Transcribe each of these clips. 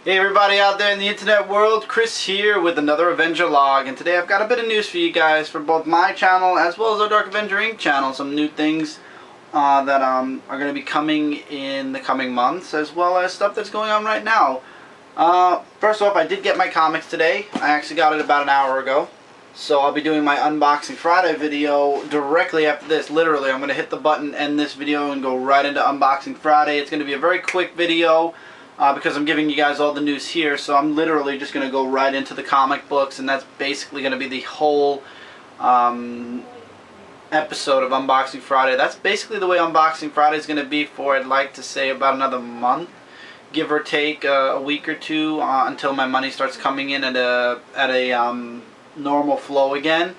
Hey everybody out there in the internet world, Chris here with another Avenger Log, and today I've got a bit of news for you guys for both my channel as well as our Dark Avenger Inc. channel. Some new things that are going to be coming in the coming months, as well as stuff that's going on right now. First off, I did get my comics today. I actually got it about an hour ago. So I'll be doing my Unboxing Friday video directly after this. Literally, I'm going to hit the button, end this video, and go right into Unboxing Friday. It's going to be a very quick video. Because I'm giving you guys all the news here, so I'm literally just going to go right into the comic books, and that's basically going to be the whole episode of Unboxing Friday. That's basically the way Unboxing Friday is going to be for, I'd like to say, about another month, give or take a week or two, until my money starts coming in at a normal flow again.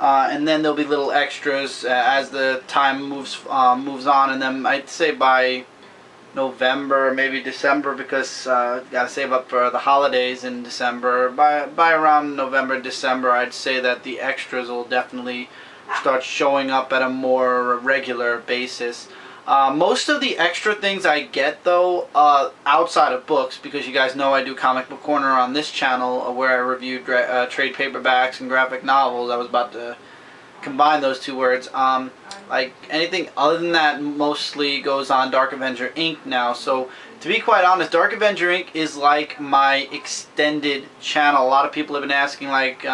And then there'll be little extras as the time moves on, and then I'd say by November, maybe December, because gotta save up for the holidays in December. By around November, December, I'd say that the extras will definitely start showing up at a more regular basis. Most of the extra things I get, though, outside of books, because you guys know I do Comic Book Corner on this channel, where I review trade paperbacks and graphic novels. I was about to combine those two words. Like anything other than that mostly goes on Dark Avenger Inc. now. So to be quite honest, Dark Avenger Inc. is like my extended channel. A lot of people have been asking like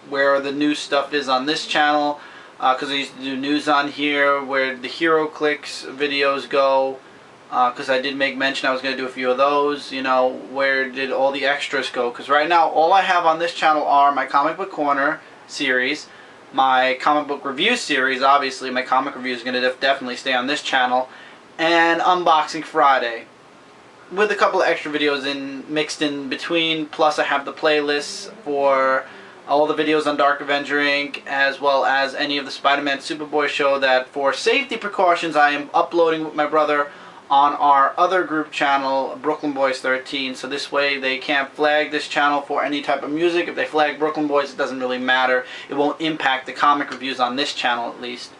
where the new stuff is on this channel, because I used to do news on here, where the Hero Clicks videos go, because I did make mention I was going to do a few of those. You know, where did all the extras go? Because right now all I have on this channel are my Comic Book Corner series, my comic book review series. Obviously my comic review is going to definitely stay on this channel, and Unboxing Friday, with a couple of extra videos mixed in between. Plus I have the playlists for all the videos on Dark Avenger Inc., as well as any of the Spider-Man Superboy show that, for safety precautions, I am uploading with my brother on our other group channel, Brooklyn Boys 13. So this way they can't flag this channel for any type of music. If they flag Brooklyn Boys, it doesn't really matter. It won't impact the comic reviews on this channel, at least.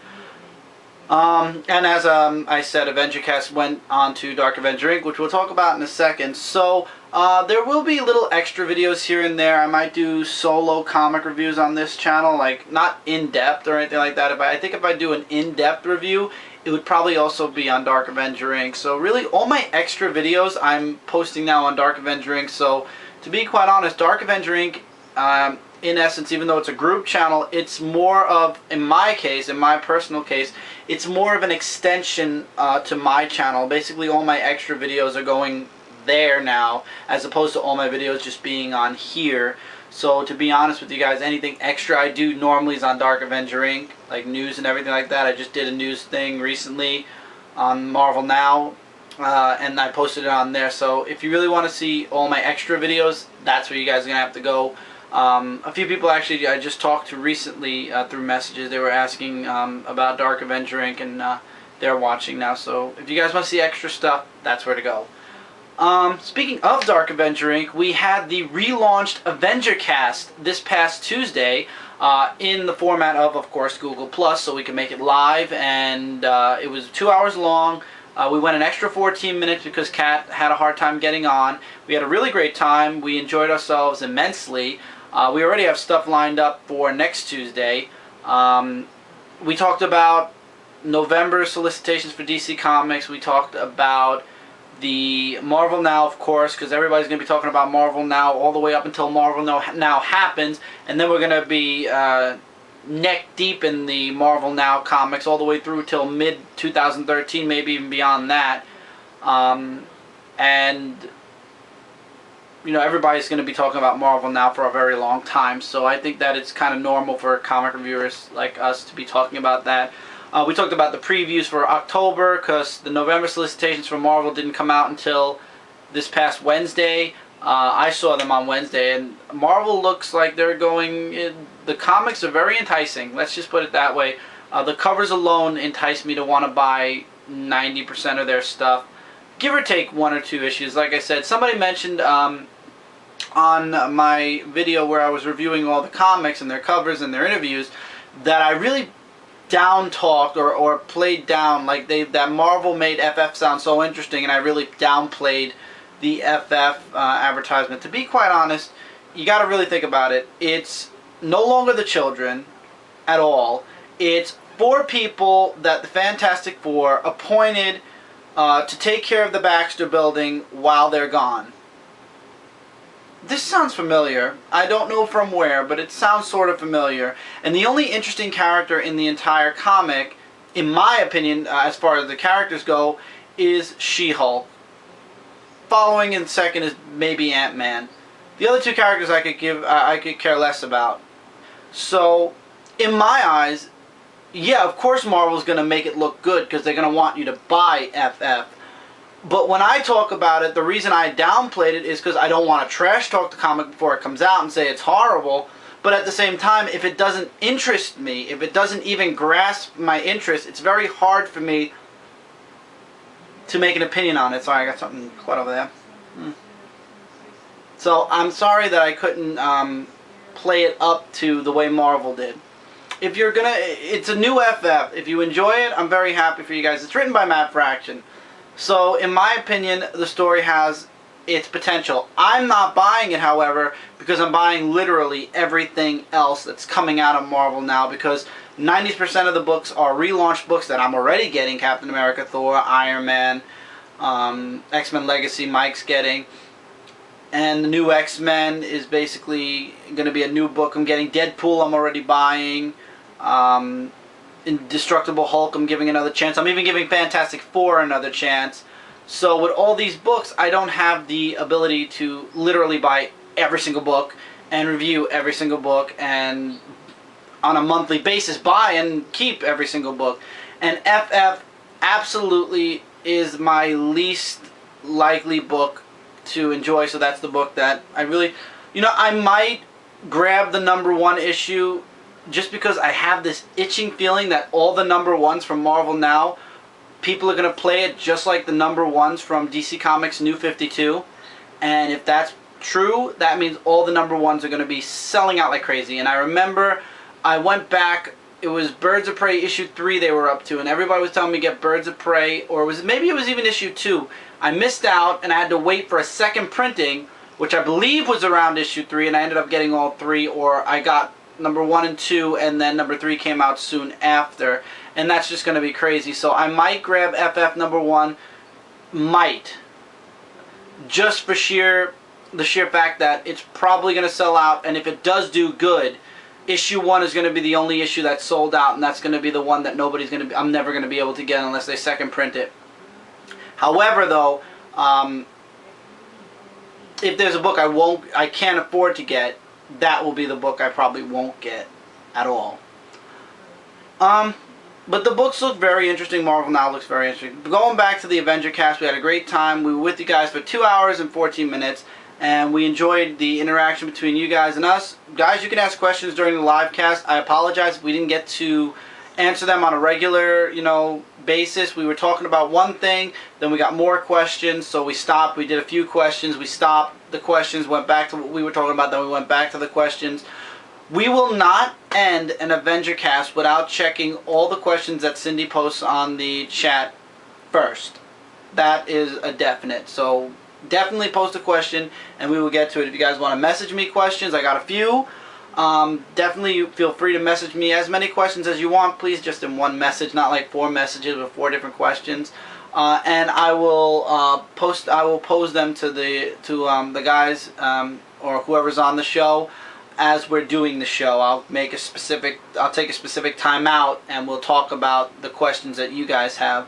And as I said, AvengerCast went on to Dark Avenger Inc., which we'll talk about in a second. So there will be little extra videos here and there. I might do solo comic reviews on this channel, like not in-depth or anything like that. I think if I do an in-depth review, it would probably also be on Dark Avenger Inc. So really, all my extra videos I'm posting now on Dark Avenger Inc. So to be quite honest, Dark Avenger Inc., in essence, even though it's a group channel, it's more of, in my case, in my personal case, it's more of an extension to my channel. Basically, all my extra videos are going there now, as opposed to all my videos just being on here. So to be honest with you guys, anything extra I do normally is on Dark Avenger Inc., like news and everything like that. I just did a news thing recently on Marvel Now, and I posted it on there. So if you really want to see all my extra videos, that's where you guys are going to have to go. A few people actually I just talked to recently through messages, they were asking about Dark Avenger Inc., and they're watching now. So if you guys want to see extra stuff, that's where to go. Speaking of Dark Avenger Inc., we had the relaunched AvengerCast this past Tuesday in the format of course, Google Plus, so we can make it live, and it was 2 hours long. We went an extra 14 minutes because Kat had a hard time getting on. We had a really great time. We enjoyed ourselves immensely. We already have stuff lined up for next Tuesday. We talked about November solicitations for DC Comics. We talked about the Marvel Now, of course, because everybody's going to be talking about Marvel Now all the way up until Marvel Now happens, and then we're going to be neck deep in the Marvel Now comics all the way through till mid-2013, maybe even beyond that. And you know, everybody's going to be talking about Marvel Now for a very long time, so I think that it's kind of normal for comic reviewers like us to be talking about that. We talked about the previews for October, because the November solicitations for Marvel didn't come out until this past Wednesday. I saw them on Wednesday, and Marvel looks like they're going the comics are very enticing. Let's just put it that way. The covers alone entice me to want to buy 90% of their stuff, give or take one or two issues. Like I said, somebody mentioned on my video where I was reviewing all the comics and their covers and their interviews that I really down talked or played down, like that Marvel made FF sound so interesting, and I really downplayed the FF advertisement. To be quite honest, you got to really think about it. It's no longer the children at all. It's 4 people that the Fantastic Four appointed to take care of the Baxter Building while they're gone. This sounds familiar. I don't know from where, but it sounds sort of familiar. And the only interesting character in the entire comic, in my opinion, as far as the characters go, is She-Hulk. Following in second is maybe Ant-Man. The other 2 characters I could care less about. So, in my eyes, yeah, of course Marvel's going to make it look good because they're going to want you to buy FF. But when I talk about it, the reason I downplayed it is because I don't want to trash talk the comic before it comes out and say it's horrible. But at the same time, if it doesn't interest me, if it doesn't even grasp my interest, it's very hard for me to make an opinion on it. Sorry, I got something caught over there. So I'm sorry that I couldn't play it up to the way Marvel did. If you're gonna, it's a new FF. If you enjoy it, I'm very happy for you guys. It's written by Matt Fraction. So in my opinion, the story has its potential. I'm not buying it, however, because I'm buying literally everything else that's coming out of Marvel now, because 90% of the books are relaunched books that I'm already getting. Captain America, Thor, Iron Man, X-Men Legacy Mike's getting. And the new X-Men is basically going to be a new book I'm getting. Deadpool I'm already buying. Indestructible Hulk I'm giving another chance. I'm even giving Fantastic Four another chance. So with all these books, I don't have the ability to literally buy every single book and review every single book and on a monthly basis buy and keep every single book. And FF absolutely is my least likely book to enjoy, so that's the book that I really, you know, I might grab the #1 issue just because I have this itching feeling that all the #1s from Marvel now, people are going to play it just like the #1s from DC Comics New 52. And if that's true, that means all the #1s are going to be selling out like crazy. And I remember I went back, it was Birds of Prey issue 3 they were up to, and everybody was telling me to get Birds of Prey, or maybe it was even issue 2. I missed out and I had to wait for a second printing, which I believe was around issue 3, and I ended up getting all 3, or I got #1 and 2, and then #3 came out soon after, and that's just going to be crazy. So I might grab FF #1, might, just for the sheer fact that it's probably going to sell out, and if it does do good, issue 1 is going to be the only issue that's sold out, and that's going to be the one that I'm never going to be able to get unless they second print it. However, though, if there's a book I can't afford to get, that will be the book I probably won't get at all. But the books look very interesting. Marvel Now looks very interesting. Going back to the Avenger cast, we had a great time. We were with you guys for 2 hours and 14 minutes, and we enjoyed the interaction between you guys and us. Guys, you can ask questions during the live cast. I apologize if we didn't get to answer them on a regular, basis. We were talking about one thing, then we got more questions, so we stopped. We did a few questions, we stopped the questions, went back to what we were talking about, then we went back to the questions. We will not end an Avenger cast without checking all the questions that Cindy posts on the chat first. That is a definite. So definitely post a question and we will get to it. If you guys want to message me questions, I got a few. Definitely feel free to message me as many questions as you want, please, just in one message, not like 4 messages with 4 different questions. And I will pose them to the guys or whoever's on the show as we're doing the show. I'll take a specific time out and we'll talk about the questions that you guys have.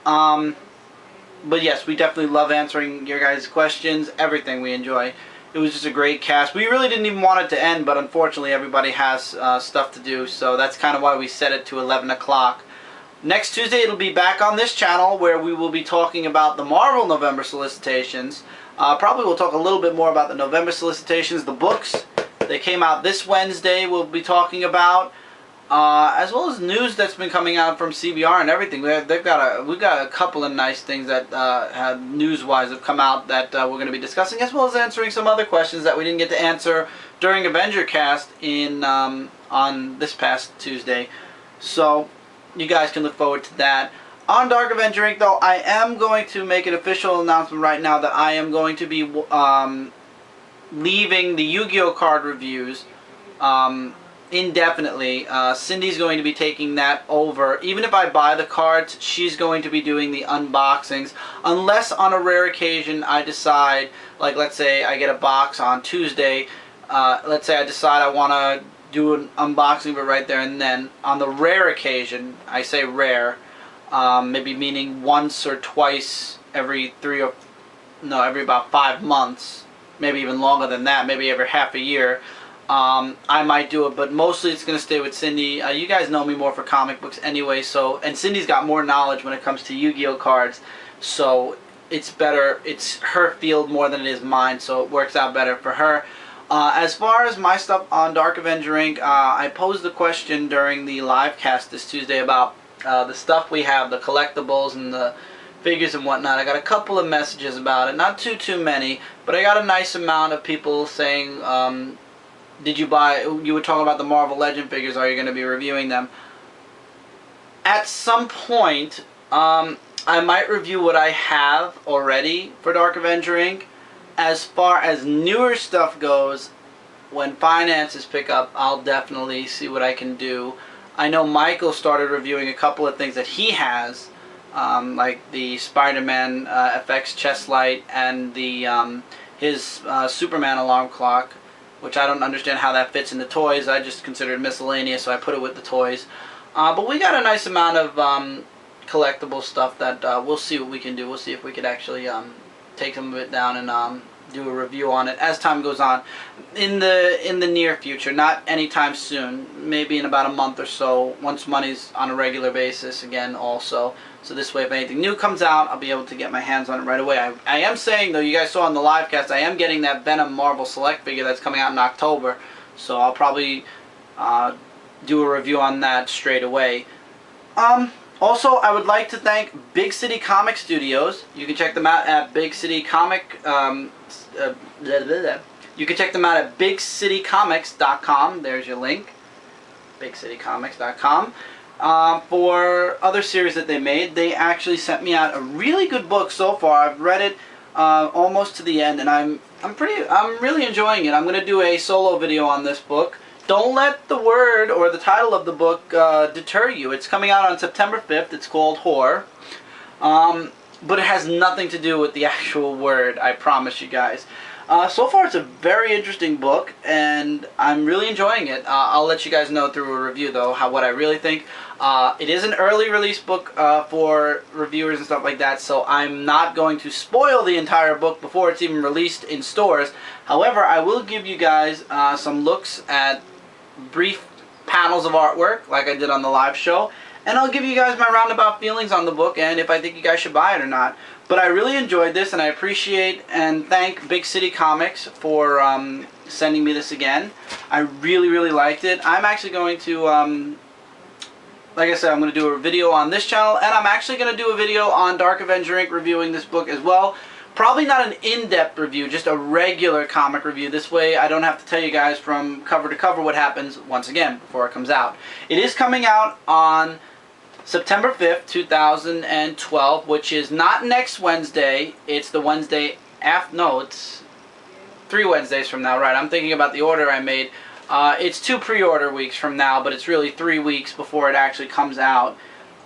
But yes, we definitely love answering your guys' questions, everything we enjoy. It was just a great cast. We really didn't even want it to end, but unfortunately everybody has stuff to do, so that's kind of why we set it to 11 o'clock. Next Tuesday it'll be back on this channel where we will be talking about the Marvel November solicitations. Probably we'll talk a little bit more about the November solicitations, the books. They came out this Wednesday we'll be talking about, as well as news that's been coming out from CBR and everything. We've got a couple of nice things that have news-wise have come out that we're going to be discussing, as well as answering some other questions that we didn't get to answer during Avenger Cast on this past Tuesday. So you guys can look forward to that. On Dark Avenger Inc., though, I am going to make an official announcement right now that I am going to be leaving the Yu-Gi-Oh card reviews indefinitely. Cindy's going to be taking that over. Even if I buy the cards, she's going to be doing the unboxings, unless on a rare occasion I decide, like let's say I get a box on Tuesday, let's say I decide I want to do an unboxing of it right there and then. On the rare occasion, I say rare, maybe meaning once or twice every every about 5 months, maybe even longer than that, maybe every half a year, I might do it, but mostly it's going to stay with Cindy. You guys know me more for comic books anyway, and Cindy's got more knowledge when it comes to Yu-Gi-Oh cards, so it's better, it's her field more than it is mine, so it works out better for her. As far as my stuff on Dark Avenger Inc., I posed the question during the live cast this Tuesday about the stuff we have, the collectibles and the figures and whatnot. I got a couple of messages about it, not too many, but I got a nice amount of people saying, did you buy, you were talking about the Marvel Legend figures, are you going to be reviewing them? At some point, I might review what I have already for Dark Avenger Inc. As far as newer stuff goes, when finances pick up, I'll definitely see what I can do. I know Michael started reviewing a couple of things that he has, like the Spider-Man FX chest light and the his Superman alarm clock, which I don't understand how that fits in the toys. I just consider it miscellaneous, so I put it with the toys. But we got a nice amount of collectible stuff that we'll see what we can do. We'll see if we could actually take some of it down and do a review on it as time goes on in the near future, not anytime soon, maybe in about a month or so, once money's on a regular basis again also. So this way, if anything new comes out, I'll be able to get my hands on it right away. I am saying, though, you guys saw on the live cast, I am getting that Venom Marvel Select figure that's coming out in October, so I'll probably do a review on that straight away. Also, I would like to thank Big City Comic Studios. You can check them out at Big City Comic. You can check them out at BigCityComics.com. There's your link, BigCityComics.com. For other series that they made, they actually sent me out a really good book so far. I've read it almost to the end, and I'm really enjoying it. I'm going to do a solo video on this book. Don't let the word or the title of the book deter you. It's coming out on September 5th. It's called Horror. But it has nothing to do with the actual word, I promise you guys. So far, it's a very interesting book, and I'm really enjoying it. I'll let you guys know through a review, though, what I really think. It is an early release book for reviewers and stuff like that, so I'm not going to spoil the entire book before it's even released in stores. However, I will give you guys some looks at brief panels of artwork, like I did on the live show, and I'll give you guys my roundabout feelings on the book and if I think you guys should buy it or not. But I really enjoyed this, and I appreciate and thank Big City Comics for sending me this again. I really liked it. I'm actually going to, like I said, I'm going to do a video on this channel, and I'm actually going to do a video on Dark Avenger Inc. reviewing this book as well. Probably not an in-depth review, just a regular comic review. This way I don't have to tell you guys from cover to cover what happens once again before it comes out. It is coming out on September 5th, 2012, which is not next Wednesday. It's the Wednesday after. No, it's 3 Wednesdays from now, right? I'm thinking about the order I made. It's 2 pre-order weeks from now, but it's really 3 weeks before it actually comes out.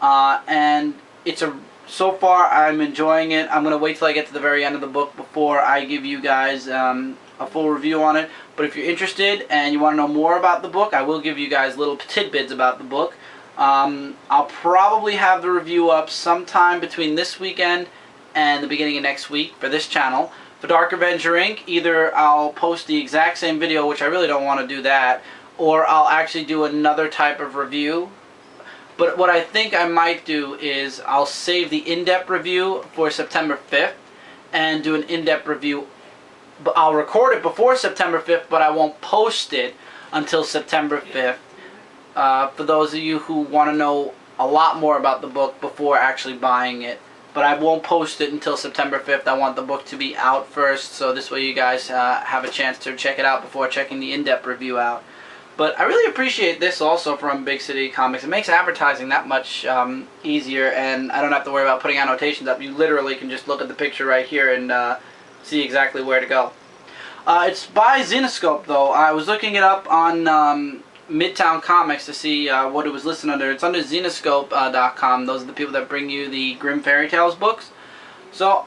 And it's so far, I'm enjoying it. I'm going to wait till I get to the very end of the book before I give you guys a full review on it. But if you're interested and you want to know more about the book, I will give you guys little tidbits about the book. I'll probably have the review up sometime between this weekend and the beginning of next week for this channel. For Dark Avenger Inc., either I'll post the exact same video, which I really don't want to do that, or I'll actually do another type of review. But what I think I might do is I'll save the in-depth review for September 5th and do an in-depth review. But I'll record it before September 5th, but I won't post it until September 5th. For those of you who want to know a lot more about the book before actually buying it. But I won't post it until September 5th. I want the book to be out first, so this way you guys have a chance to check it out before checking the in-depth review out. But I really appreciate this also from Big City Comics. It makes advertising that much easier, and I don't have to worry about putting annotations up. You literally can just look at the picture right here and see exactly where to go. It's by Zenescope, though. I was looking it up on Midtown Comics to see what it was listed under. It's under Zenescope.com. Those are the people that bring you the Grimm Fairy Tales books. So,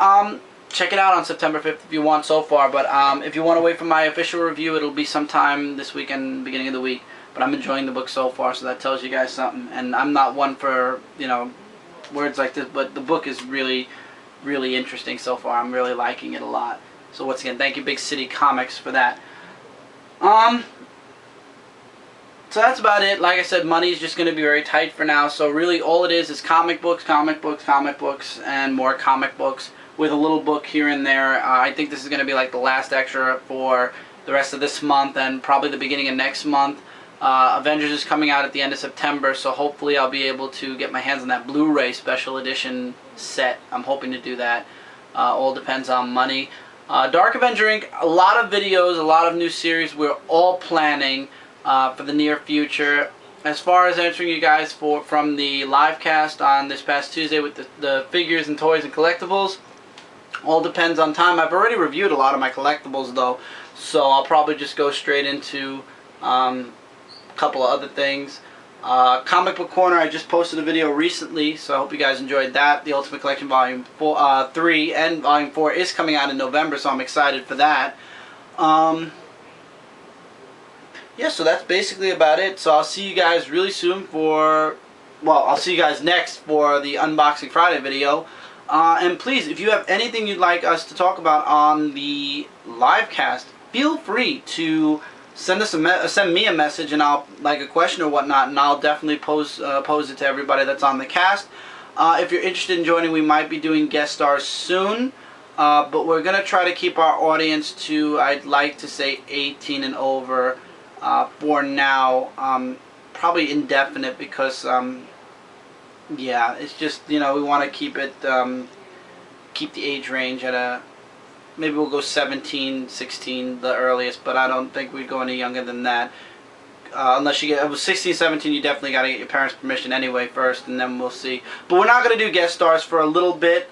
check it out on September 5th if you want so far. But if you want to wait for my official review, it'll be sometime this weekend, beginning of the week. But I'm enjoying the book so far, so that tells you guys something. And I'm not one for, you know, words like this, but the book is really, really interesting so far. I'm really liking it a lot. So once again, thank you Big City Comics for that. So that's about it. Like I said, money is just going to be very tight for now. So really all it is comic books, comic books, comic books, and more comic books with a little book here and there. I think this is going to be like the last extra for the rest of this month and probably the beginning of next month. Avengers is coming out at the end of September, so hopefully I'll be able to get my hands on that Blu-ray special edition set. I'm hoping to do that. All depends on money. Dark Avenger Inc., a lot of videos, a lot of new series we're all planning for the near future. As far as answering you guys from the live cast on this past Tuesday with the figures and toys and collectibles, all depends on time. I've already reviewed a lot of my collectibles though, so I'll probably just go straight into a couple of other things. Comic Book Corner, I just posted a video recently, so I hope you guys enjoyed that. The Ultimate Collection Volume 3 and Volume 4 is coming out in November, so I'm excited for that. Yeah, so that's basically about it. So I'll see you guys really soon for, well, I'll see you guys next for the Unboxing Friday video. And please, if you have anything you'd like us to talk about on the live cast, feel free to send us send me a message, and I'll like a question or whatnot, and I'll definitely pose it to everybody that's on the cast. If you're interested in joining, we might be doing guest stars soon, but we're gonna try to keep our audience to, I'd like to say 18 and over for now. Probably indefinite because yeah, it's just, you know, we want to keep it keep the age range at a, maybe we'll go 17, 16 the earliest, but I don't think we'd go any younger than that. Unless you get, it was 16, 17, you definitely got to get your parents' permission anyway first, and then we'll see. But we're not going to do guest stars for a little bit.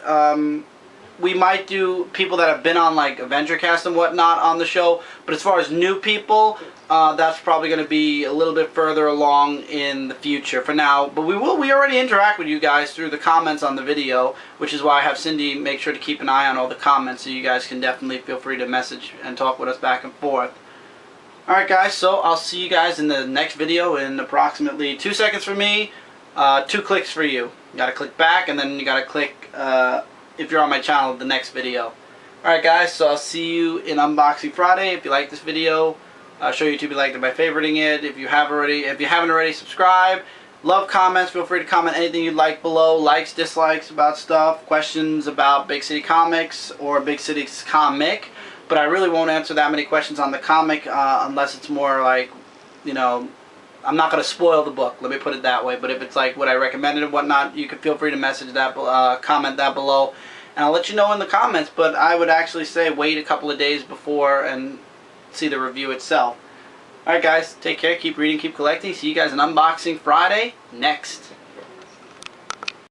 We might do people that have been on like Avenger Cast and whatnot on the show, but as far as new people, that's probably going to be a little bit further along in the future for now. But we already interact with you guys through the comments on the video, which is why I have Cindy make sure to keep an eye on all the comments, so you guys can definitely feel free to message and talk with us back and forth. Alright guys, so I'll see you guys in the next video in approximately 2 seconds for me, 2 clicks for you. You gotta click back, and then you gotta click, if you're on my channel, the next video. Alright guys, so I'll see you in Unboxing Friday. If you like this video, show YouTube you liked it by favoriting it. If you haven't already, subscribe. Love comments. Feel free to comment anything you'd like below. Likes, dislikes about stuff, questions about Big City Comics or Big City's comic. But I really won't answer that many questions on the comic unless it's more like, you know, I'm not going to spoil the book, let me put it that way. But if it's like what I recommended and whatnot, you can feel free to message that, comment that below, and I'll let you know in the comments. But I would actually say wait a couple of days before and see the review itself. Alright guys, take care, keep reading, keep collecting. See you guys in Unboxing Friday next.